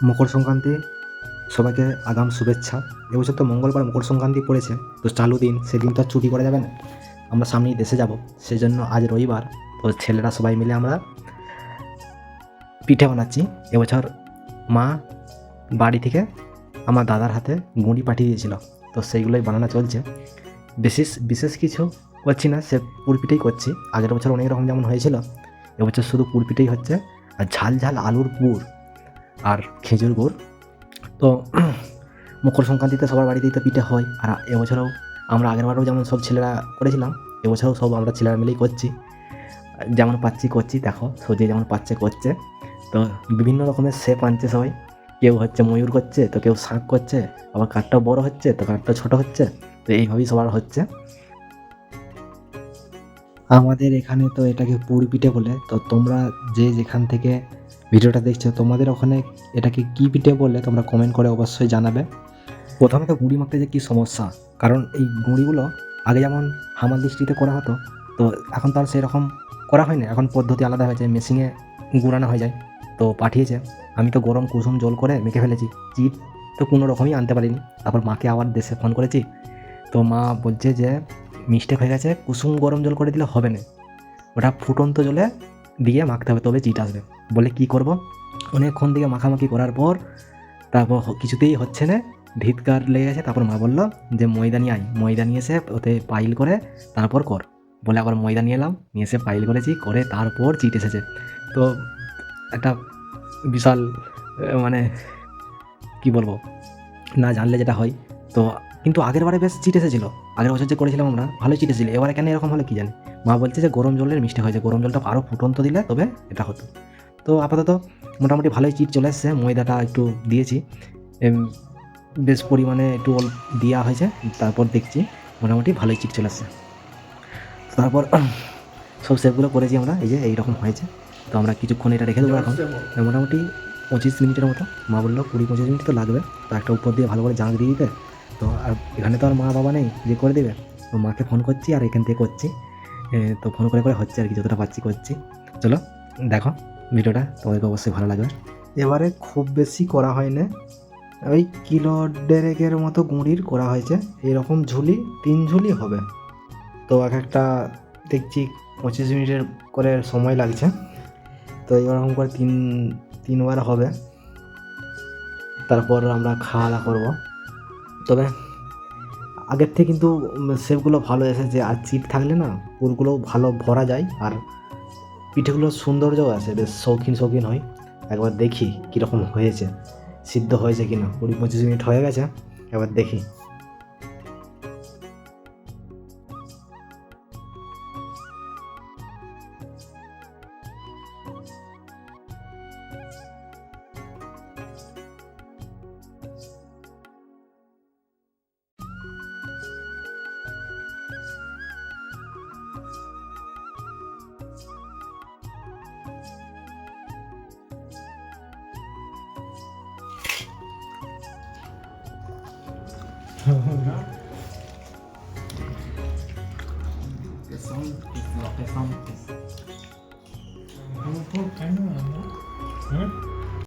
মকর সংক্রান্তি সবাইকে আগাম শুভেচ্ছা। এবছর তো মঙ্গলবার মকর সংক্রান্তি পড়েছে, তো চালু দিন, সেদিন তো আর ছুটি করা যাবে না। আমরা সামনেই দেশে যাব, সেই জন্য আজ রবিবার, তো ছেলেরা সবাই মিলে আমরা পিঠে বানাচ্ছি। এবছর মা বাড়ি থেকে আমার দাদার হাতে গুঁড়ি পাঠিয়ে দিয়েছিল, তো সেইগুলোই বানানো চলছে। বিশেষ কিছু করছি না, সে পুরপিঠেই করছি। আগের বছর অনেক রকম যেমন হয়েছিল, এবছর শুধু পুরপিঠেই হচ্ছে, আর ঝাল ঝাল আলুর পুর আর খেজুর গুড়। তো মকর সংক্রান্তিতে সবার বাড়িতেই তো পিঠে হয়, আর এবছরেও আমরা আগেরবারও যেমন সব ছেলেরা করেছিলাম, এবছরও সব আমরা ছেলেরা মিলেই করছি। যেমন পাচ্ছি করছি, দেখো সে যেমন পাচ্ছে করছে। তো বিভিন্ন রকমের শেপ আনছে সবাই, কেউ হচ্ছে ময়ূর করছে, তো কেউ শাঁখ করছে, আবার কাঠটাও বড় হচ্ছে, তো কাঠটা ছোট হচ্ছে। তো এইভাবেই সবার হচ্ছে। আমাদের এখানে তো এটাকে পুর পিঠে বলে। তো তোমরা যে যেখান থেকে ভিডিওটা দেখছো, তোমাদের ওখানে এটাকে কী পিঠে বলে তোমরা কমেন্ট করে অবশ্যই জানাবে। প্রথমে তো গুঁড়ি মাখতে যে কী সমস্যা, কারণ এই গুঁড়িগুলো আগে যেমন হামাল দৃষ্টিতে করা হতো, তো এখন তো আর সেরকম করা হয় না। এখন পদ্ধতি আলাদা হয়েছে, মেশিনে গুঁড়ানো হয়ে যায়। তো পাঠিয়েছে, আমি তো গরম কুসুম জল করে মেখে ফেলেছি। চিট তো কোনো রকমই আনতে পারিনি। তারপর মাকে আবার দেশে ফোন করেছি, তো মা বলছে যে মিস্টেক হয়ে গেছে, কুসুম গরম জল করে দিলে হবে না, ওটা ফুটন্ত জলে দিয়ে মাখতে হবে, তবে চিট আসবে। বলে কি করব, অনেকক্ষণ দিকে মাখামাখি করার পর তারপর কিছুতেই হচ্ছে না, ধিৎকার লেগে গেছে। তারপর মা বলল যে ময়দা নিয়ে আয়, ময়দা নিয়ে এসে ওতে পাইল করে তারপর কর। বলে আবার ময়দা নিয়ে এলাম, নিয়ে এসে পাইল করেছি, করে তারপর চিট এসেছে। তো একটা বিশাল মানে কি বলবো, না জানলে যেটা হয়। তো কিন্তু আগের বারে বেশ চিট এসেছিলো, আগের বছর যে করেছিলাম আমরা ভালোই চিট এসেছিলো। এবারে কেন এরকম হলো কি জানি। মা বলছে যে গরম জলের মিষ্টেক হয়েছে, গরম জলটা আরও ফুটন্ত দিলে তবে এটা হতো। তো আপাতত মোটামুটি ভালোই চিট চলে এসছে। ময়দাটা একটু দিয়েছি, বেশ পরিমাণে একটু দেওয়া হয়েছে। তারপর দেখছি মোটামুটি ভালোই চিট চলে আসছে। তারপর সব শেপগুলো করেছি আমরা, এই যে এইরকম হয়েছে। তো আমরা কিছুক্ষণ এটা রেখে দেবো এখন, মোটামুটি 25 মিনিটের মতো। মা বললো 20-25 মিনিট তো লাগবে, তো একটা উপর দিয়ে ভালো করে জাঁক দিয়ে দিতে। তো আর এখানে তো আর মা বাবা নেই যে করে দেবে, তো মাকে ফোন করছি আর এখান থেকে করছি। তো ফোন করে করে হচ্ছে আর কি, যতটা পাচ্ছি করছি। চলো দেখো ভিডিওটা, তোমাদেরকে অবশ্যই ভালো লাগবে। এবারে খুব বেশি করা হয় না, ওই কিলো দেড়েকের মতো গুঁড়ির করা হয়েছে। এরকম ঝুলি 3 ঝুলি হবে। তো এক একটা দেখছি 25 মিনিটের করে সময় লাগছে। তো এরকম করে তিনবার হবে, তারপর আমরা খাওয়া দাওয়া করবো। তবে আগের থেকে কিন্তু শেপগুলো ভালো এসেছে, আর চিট থাকলে না পুরগুলো ভালো ভরা যায়, আর পিঠেগুলোর সৌন্দর্যও আছে, বেশ শৌখিন শৌখিন হয়। একবার দেখি কীরকম হয়েছে, সিদ্ধ হয়েছে কি না। 20-25 মিনিট হয়ে গেছে, এবার দেখি। The sound is not a sound is. কেন